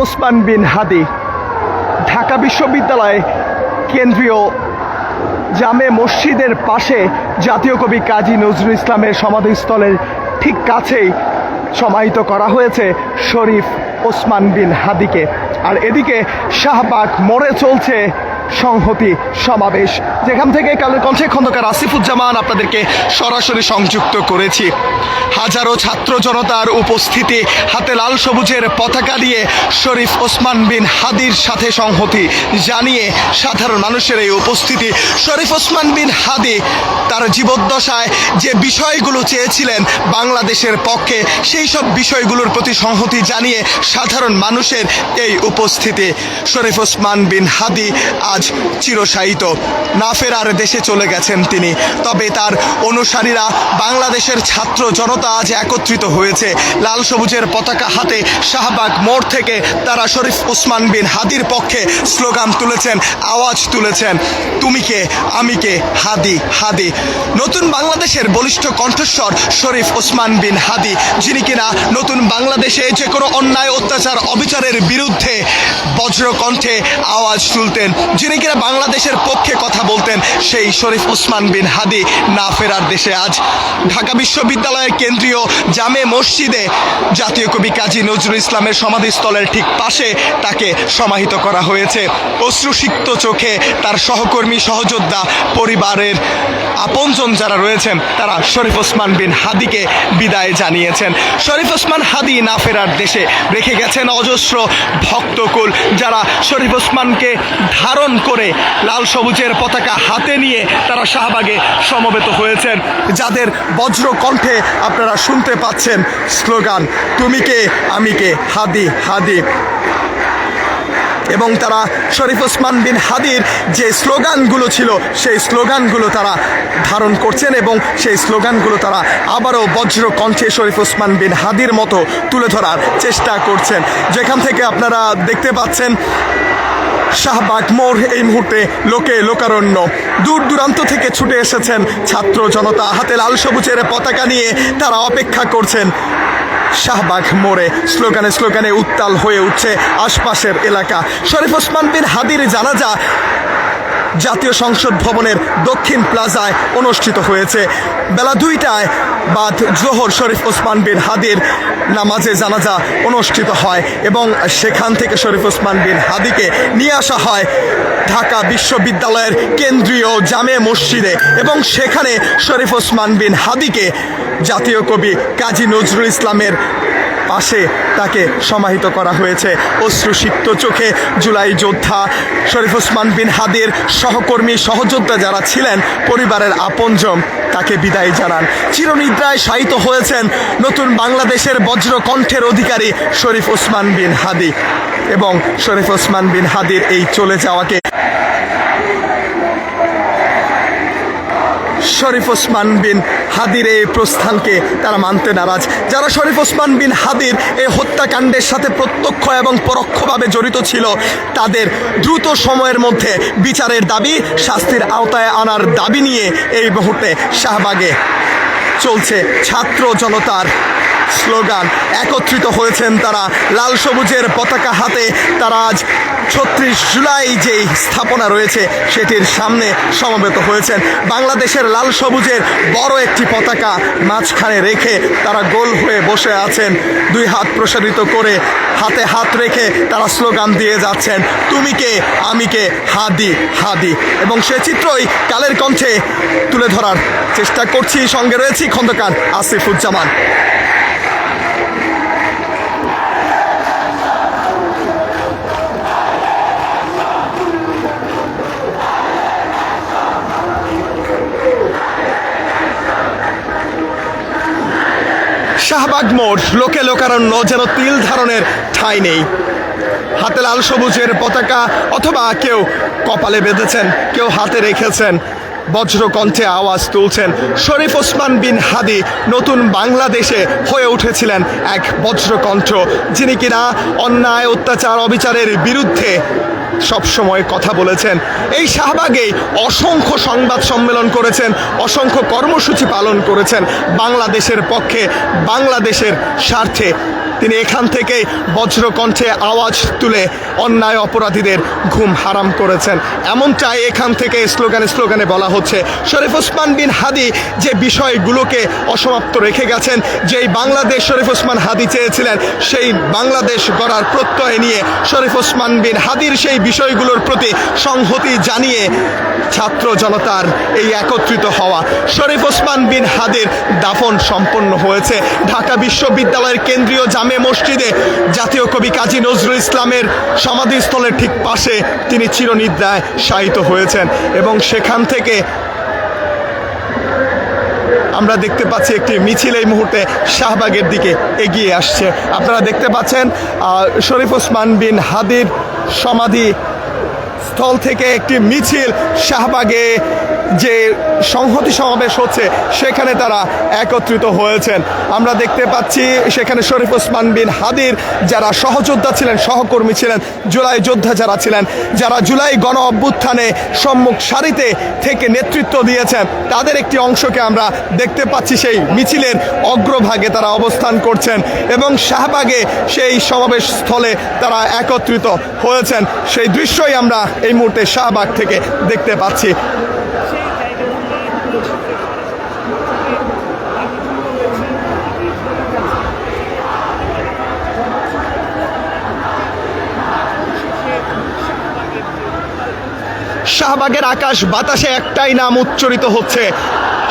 ওসমান বিন হাদি ঢাকা বিশ্ববিদ্যালয় কেন্দ্রীয় জামে মসজিদের পাশে জাতীয় কবি কাজী নজরুল ইসলামের সমাধিস্থলের ঠিক কাছেই সমাহিত করা হয়েছে শরীফ ওসমান বিন হাদিকে। আর এদিকে শাহবাগ মোড়ে চলছে সংহতি সমাবেশ, যেখান থেকে কালের কণ্ঠে খন্দকার আসিফুজ্জামান আপনাদেরকে সরাসরি সংযুক্ত করেছি। হাজারো ছাত্র জনতার উপস্থিতি, হাতে লাল সবুজের পতাকা দিয়ে শরীফ ওসমান বিন হাদির সাথে সংহতি জানিয়ে সাধারণ মানুষের এই উপস্থিতি। শরীফ ওসমান বিন হাদি তার জীবদ্দশায় যে বিষয়গুলো চেয়েছিলেন বাংলাদেশের পক্ষে, সেই সব বিষয়গুলোর প্রতি সংহতি জানিয়ে সাধারণ মানুষের এই উপস্থিতি। শরীফ ওসমান বিন হাদি আজ চিরশায়িত, না ফেরার দেশে চলে গেছেন তিনি। তবে তার অনুসারীরা, বাংলাদেশের ছাত্র জনতা আজ একত্রিত হয়েছে। লাল সবুজের পতাকা হাতে শাহবাগ মোড় থেকে তারা শরীফ ওসমান বিন হাদির পক্ষে স্লোগান তুলেছেন, আওয়াজ তুলেছেন, তুমি কে আমি কে, হাদি হাদি। নতুন বাংলাদেশের বলিষ্ঠ কণ্ঠস্বর শরীফ ওসমান বিন হাদি, যিনি কিনা নতুন বাংলাদেশে যে কোনো অন্যায় অত্যাচার অবিচারের বিরুদ্ধে বজ্র কণ্ঠে আওয়াজ তুলতেন, যিনি কিনা বাংলাদেশের পক্ষে কথা বলতেন, সেই শরীফ ওসমান বিন হাদি না ফেরার দেশে আজ ঢাকা বিশ্ববিদ্যালয়ের কেন্দ্রীয় জামে মসজিদে জাতীয় কবি কাজী নজরুল ইসলামের সমাধিস্থলের ঠিক পাশে তাকে সমাহিত করা হয়েছে। অশ্রুসিক্ত চোখে তার সহকর্মী, সহযোদ্ধা, পরিবারের আপনজন যারা রয়েছেন তারা শরীফ ওসমান বিন হাদিকে বিদায় জানিয়েছেন। শরীফ ওসমান হাদি না ফেরার দেশে রেখে গেছেন অজস্র ভক্তকুল, যারা শরীফ ওসমানকে ধারণ করে লাল সবুজের পতাকা হাতে নিয়ে তারা শাহবাগে সমবেত হয়েছেন, যাদের বজ্র কণ্ঠে আপনারা শুনতে পাচ্ছেন স্লোগান, তুমি কে আমি কে, হাদি হাদি। এবং তারা শরীফ ওসমান বিন হাদির যে স্লোগানগুলো ছিল সেই স্লোগানগুলো তারা ধারণ করছেন এবং সেই স্লোগানগুলো তারা আবারও বজ্র কণ্ঠে শরীফ ওসমান বিন হাদির মতো তুলে ধরার চেষ্টা করছেন। যেখান থেকে আপনারা দেখতে পাচ্ছেন শাহবাগ মোড় এই মুহূর্তে লোকে লোকারণ্য, দূর দূরান্ত থেকে ছুটে এসেছেন ছাত্র জনতা, হাতে লাল সবুজের পতাকা নিয়ে তারা অপেক্ষা করছেন শাহবাগ মোড়ে। স্লোগানে স্লোগানে উত্তাল হয়ে উঠছে আশপাশের এলাকা। শরীফ ওসমান বিন হাদির জানাজা জাতীয় সংসদ ভবনের দক্ষিণ প্লাজায় অনুষ্ঠিত হয়েছে। বেলা 2টায় বাদ জোহর শরীফ ওসমান বিন হাদির নামাজে জানাজা অনুষ্ঠিত হয় এবং সেখান থেকে শরীফ ওসমান বিন হাদিকে নিয়ে আসা হয় ঢাকা বিশ্ববিদ্যালয়ের কেন্দ্রীয় জামে মসজিদে এবং সেখানে শরীফ ওসমান বিন হাদিকে জাতীয় কবি কাজী নজরুল ইসলামের পাশে তাকে সমাহিত করা হয়েছে। অশ্রুসিক্ত চোখে জুলাই যোদ্ধা শরীফ ওসমান বিন হাদির সহকর্মী, সহযোদ্ধা যারা ছিলেন, পরিবারের আপনজন তাকে বিদায় জানান। চিরনিদ্রায় শায়িত হয়েছেন নতুন বাংলাদেশের বজ্র কণ্ঠের অধিকারী শরীফ ওসমান বিন হাদি এবং শরীফ ওসমান বিন হাদির এই চলে যাওয়াকে শরীফ ওসমান বিন হাদির এই প্রস্থানকে তারা মানতে নারাজ। যারা শরীফ ওসমান বিন হাদির এই হত্যাকাণ্ডের সাথে প্রত্যক্ষ এবং পরোক্ষভাবে জড়িত ছিল, তাদের দ্রুত সময়ের মধ্যে বিচারের দাবি, শাস্তির আওতায় আনার দাবি নিয়ে এই মুহূর্তে শাহবাগে চলছে ছাত্র জনতার স্লোগান। একত্রিত হয়েছেন তারা লাল সবুজের পতাকা হাতে। তারা আজ 36 জুলাই যেই স্থাপনা রয়েছে সেটির সামনে সমবেত হয়েছেন। বাংলাদেশের লাল সবুজের বড় একটি পতাকা মাঝখানে রেখে তারা গোল হয়ে বসে আছেন, দুই হাত প্রসারিত করে হাতে হাত রেখে তারা স্লোগান দিয়ে যাচ্ছেন, তুমি কে আমি কে, হাদি হাদি। এবং সে চিত্রই কালের কণ্ঠে তুলে ধরার চেষ্টা করছি। সঙ্গে রয়েছি খন্দকার আসিফুজ্জামান। শাহবাগ মোড় লোকে লোকারণ্য, যেন তিল ধারণের ঠাঁই নেই। হাতে লাল সবুজের পতাকা অথবা কেউ কপালে বেঁধেছেন, কেউ হাতে রেখেছেন, বজ্র কণ্ঠে আওয়াজ তুলছেন। শরীফ ওসমান বিন হাদি নতুন বাংলাদেশে হয়ে উঠেছিলেন এক বজ্রকণ্ঠ, যিনি কিনা অন্যায় অত্যাচার অবিচারের বিরুদ্ধে সবসময় কথা বলেছেন। এই শাহবাগেই অসংখ্য সংবাদ সম্মেলন করেছেন, অসংখ্য কর্মসূচি পালন করেছেন বাংলাদেশের পক্ষে, বাংলাদেশের স্বার্থে। তিনি এখান থেকে বজ্রকণ্ঠে আওয়াজ তুলে অন্যায় অপরাধীদের ঘুম হারাম করেছেন, এমনটাই এখান থেকে স্লোগানে স্লোগানে বলা হচ্ছে। শরীফ ওসমান বিন হাদি যে বিষয়গুলোকে অসমাপ্ত রেখে গেছেন, যেই বাংলাদেশ শরীফ ওসমান হাদি চেয়েছিলেন, সেই বাংলাদেশ গড়ার প্রত্যয় নিয়ে শরীফ ওসমান বিন হাদির সেই বিষয়গুলোর প্রতি সংহতি জানিয়ে ছাত্র জনতার এই একত্রিত হওয়া। শরীফ ওসমান বিন হাদির দাফন সম্পন্ন হয়েছে ঢাকা বিশ্ববিদ্যালয়ের কেন্দ্রীয় জামে মসজিদে। জাতীয় কবি কাজী নজরুল ইসলামের সমাধিস্থলের ঠিক পাশে তিনি চিরনিদ্রায় শায়িত হয়েছেন এবং সেখান থেকে আমরা দেখতে পাচ্ছি একটি মিছিল এই মুহূর্তে শাহবাগের দিকে এগিয়ে আসছে। আপনারা দেখতে পাচ্ছেন শরীফ ওসমান বিন হাদির সমাধি স্থল থেকে একটি মিছিল শাহবাগে যে সংহতি সমাবেশ হচ্ছে সেখানে তারা একত্রিত হয়েছেন। আমরা দেখতে পাচ্ছি সেখানে শরীফ ওসমান বিন হাদির যারা সহযোদ্ধা ছিলেন, সহকর্মী ছিলেন, জুলাই যোদ্ধা যারা ছিলেন, যারা জুলাই গণ অভ্যুত্থানে সম্মুখ সারিতে থেকে নেতৃত্ব দিয়েছেন, তাদের একটি অংশকে আমরা দেখতে পাচ্ছি সেই মিছিলের অগ্রভাগে তারা অবস্থান করছেন এবং শাহবাগে সেই সমাবেশ স্থলে তারা একত্রিত হয়েছেন। সেই দৃশ্যই আমরা এই মুহূর্তে শাহবাগ থেকে দেখতে পাচ্ছি। শাহবাগের আকাশ বাতাসে একটাই নাম উচ্চারিত হচ্ছে,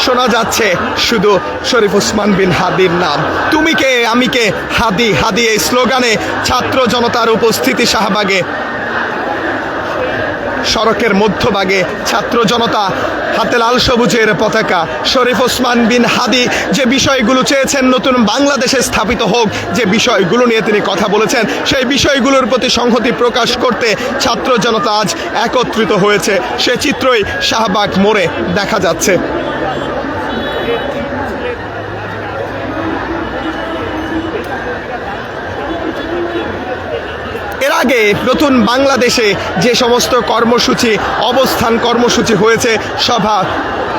শোনা যাচ্ছে শুধু শরীফ ওসমান বিন হাদির নাম। তুমি কে আমি কে, হাদি হাদি, এই স্লোগানে ছাত্র জনতার উপস্থিতি শাহবাগে। সড়কের মধ্যভাগে ছাত্র জনতা, হাতে লাল সবুজের পতাকা। শরীফ ওসমান বিন হাদি যে বিষয়গুলো চেয়েছেন নতুন বাংলাদেশে স্থাপিত হোক, যে বিষয়গুলো নিয়ে তিনি কথা বলেছেন, সেই বিষয়গুলোর প্রতি সংহতি প্রকাশ করতে ছাত্র জনতা আজ একত্রিত হয়েছে। সে চিত্রই শাহবাগ মোড়ে দেখা যাচ্ছে। এর আগে নতুন বাংলাদেশে যে সমস্ত কর্মসূচি, অবস্থান কর্মসূচি হয়েছে, সভা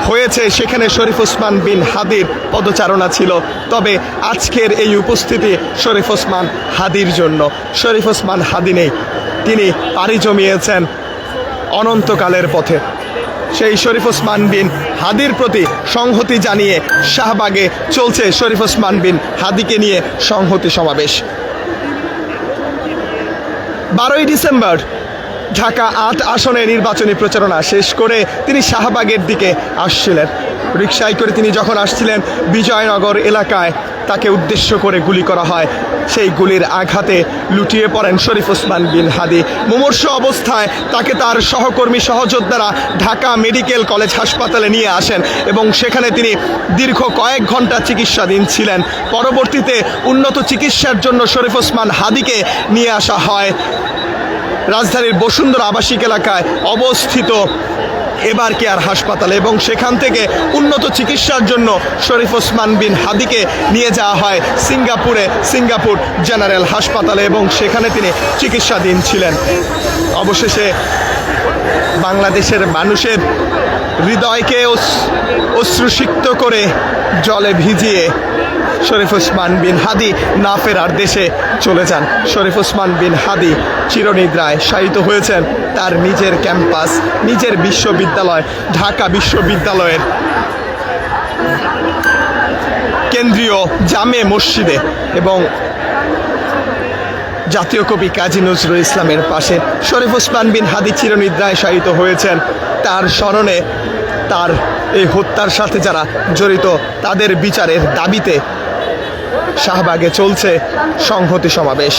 হয়েছে, সেখানে শরীফ ওসমান বিন হাদির পদচারণা ছিল। তবে আজকের এই উপস্থিতি শরীফ ওসমান হাদির জন্য। শরীফ ওসমান হাদি নেই, তিনি পাড়ি জমিয়েছেন অনন্তকালের পথে। সেই শরীফ ওসমান বিন হাদির প্রতি সংহতি জানিয়ে শাহবাগে চলছে শরীফ ওসমান বিন হাদিকে নিয়ে সংহতি সমাবেশ। 12ই ডিসেম্বর ঢাকা 8 আসনে নির্বাচনী প্রচারণা শেষ করে তিনি শাহবাগের দিকে আসছিলেন। রিকশায় করে তিনি যখন আসছিলেন, বিজয়নগর এলাকায় তাকে উদ্দেশ্য করে গুলি করা হয়। সেই গুলির আঘাতে লুটিয়ে পড়েন শরীফ ওসমান বিন হাদি। মুমূর্ষু অবস্থায় তাকে তার সহকর্মী সহযোদ্ধারা ঢাকা মেডিকেল কলেজ হাসপাতালে নিয়ে আসেন এবং সেখানে তিনি দীর্ঘ কয়েক ঘন্টা চিকিৎসাধীন ছিলেন। পরবর্তীতে উন্নত চিকিৎসার জন্য শরীফ ওসমান হাদিকে নিয়ে আসা হয় রাজধানীর বসুন্ধরা আবাসিক এলাকায় অবস্থিত এবার কেয়ার হাসপাতালে এবং সেখান থেকে উন্নত চিকিৎসার জন্য শরীফ ওসমান বিন হাদিকে নিয়ে যাওয়া হয় সিঙ্গাপুর জেনারেল হাসপাতালে এবং সেখানে তিনি চিকিৎসাধীন ছিলেন। অবশেষে বাংলাদেশের মানুষের হৃদয়কে অশ্রুসিক্ত করে জলে ভিজিয়ে শরীফ ওসমান বিন হাদি না ফেরার দেশে চলে যান। শরীফ ওসমান বিন হাদি চিরনিদ্রায় শায়িত হয়েছেন তার নিজের ক্যাম্পাস, নিজের বিশ্ববিদ্যালয় ঢাকা বিশ্ববিদ্যালয়ের কেন্দ্রীয় জামে মসজিদে এবং জাতীয় কবি কাজী নজরুল ইসলামের পাশে শরীফ ওসমান বিন হাদি চিরনিদ্রায় শায়িত হয়েছেন। তার স্মরণে, তার এই হত্যার সাথে যারা জড়িত তাদের বিচারের দাবিতে শাহবাগে চলছে সংহতি সমাবেশ।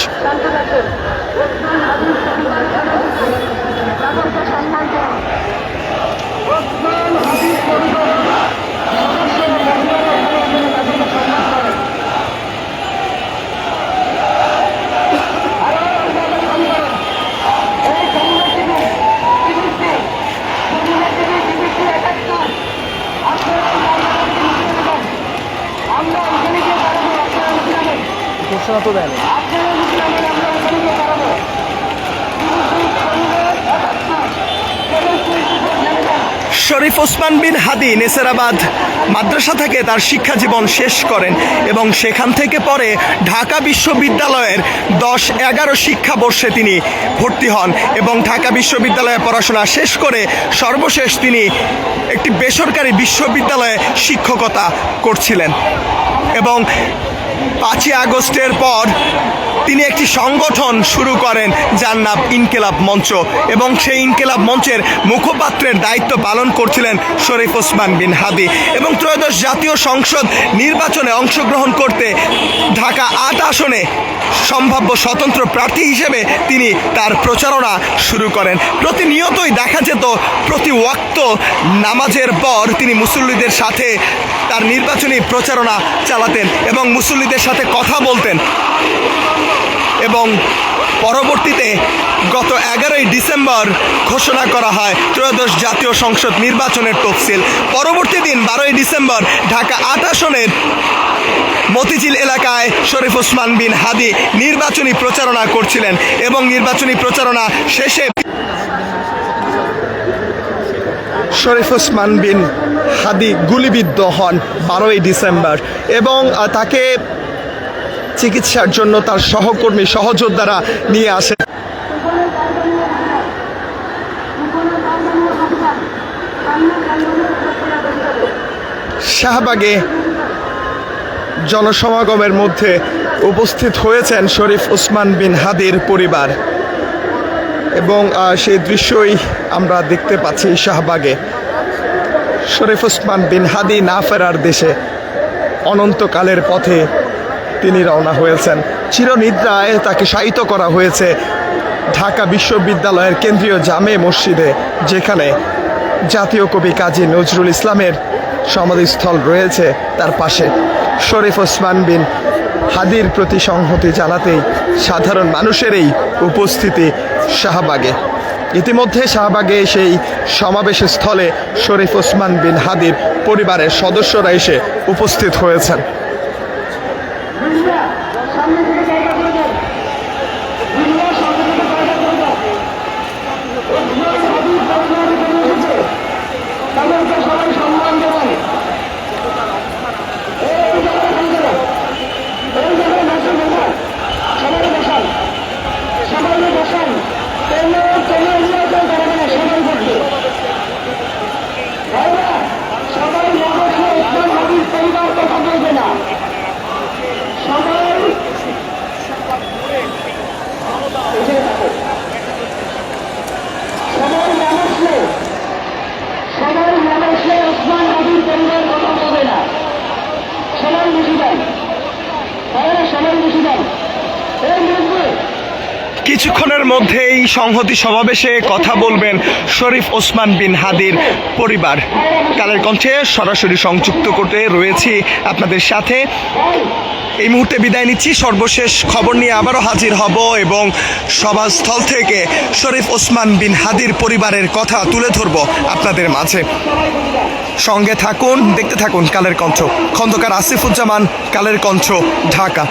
শরীফ ওসমান বিন হাদি নেসেরাবাদ মাদ্রাসা থেকে তার শিক্ষা জীবন শেষ করেন এবং সেখান থেকে পরে ঢাকা বিশ্ববিদ্যালয়ের 10-11 শিক্ষাবর্ষে তিনি ভর্তি হন এবং ঢাকা বিশ্ববিদ্যালয়ে পড়াশোনা শেষ করে সর্বশেষ তিনি একটি বেসরকারি বিশ্ববিদ্যালয়ে শিক্ষকতা করছিলেন এবং 5ই আগস্টের পর তিনি একটি সংগঠন শুরু করেন যার নাম ইনকিলাব মঞ্চ এবং সেই ইনকিলাব মঞ্চের মুখপাত্রের দায়িত্ব পালন করছিলেন শরীফ ওসমান বিন হাদি এবং ত্রয়োদশ জাতীয় সংসদ নির্বাচনে অংশগ্রহণ করতে ঢাকা 8 আসনে সম্ভাব্য স্বতন্ত্র প্রার্থী হিসেবে তিনি তার প্রচারণা শুরু করেন। প্রতিনিয়তই দেখা যেত প্রতি ওয়াক্ত নামাজের পর তিনি মুসল্লিদের সাথে তার নির্বাচনী প্রচারণা চালাতেন এবং মুসল্লিদের সাথে কথা বলতেন এবং পরবর্তীতে গত 11ই ডিসেম্বর ঘোষণা করা হয় ত্রয়োদশ জাতীয় সংসদ নির্বাচনের তফসিল। পরবর্তী দিন 12ই ডিসেম্বর ঢাকা 8 আসনের মতিঝিল এলাকায় শরীফ ওসমান বিন হাদি নির্বাচনী প্রচারণা করছিলেন এবং নির্বাচনী প্রচারণা শেষে শরীফ ওসমান বিন হাদি গুলিবিদ্ধ হন 12ই ডিসেম্বর এবং তাকে চিকিৎসার জন্য তার সহকর্মী সহযোদ্ধারা নিয়ে আসে। শাহবাগে জনসমাগমের মধ্যে উপস্থিত হয়েছেন শরীফ ওসমান বিন হাদির পরিবার এবং সেই দৃশ্যই আমরা দেখতে পাচ্ছি শাহবাগে। শরীফ ওসমান বিন হাদি না ফেরার দেশে অনন্তকালের পথে তিনি রওনা হয়েছেন। চিরনিদ্রায় তাকে শায়িত করা হয়েছে ঢাকা বিশ্ববিদ্যালয়ের কেন্দ্রীয় জামে মসজিদে, যেখানে জাতীয় কবি কাজী নজরুল ইসলামের সমাধিস্থল রয়েছে তার পাশে। শরীফ ওসমান বিন হাদির প্রতি সংহতি জানাতেই সাধারণ মানুষের এই উপস্থিতি শাহবাগে। ইতিমধ্যে শাহবাগে সেই সমাবেশ স্থলে শরীফ ওসমান বিন হাদির পরিবারের সদস্যরা এসে উপস্থিত হয়েছেন। কিছুক্ষণের মধ্যেই সংহতি সমাবেশে কথা বলবেন শরীফ ওসমান বিন হাদির পরিবার। কালের কণ্ঠে সরাসরি সংযুক্ত করতে রয়েছি আপনাদের সাথে। এই মুহূর্তে বিদায় নিচ্ছি, সর্বশেষ খবর নিয়ে আবারও হাজির হব এবং সভাস্থল থেকে শরীফ ওসমান বিন হাদির পরিবারের কথা তুলে ধরব আপনাদের মাঝে। সঙ্গে থাকুন, দেখতে থাকুন কালের কণ্ঠ। খন্দকার আসিফুজ্জামান, কালের কণ্ঠ, ঢাকা।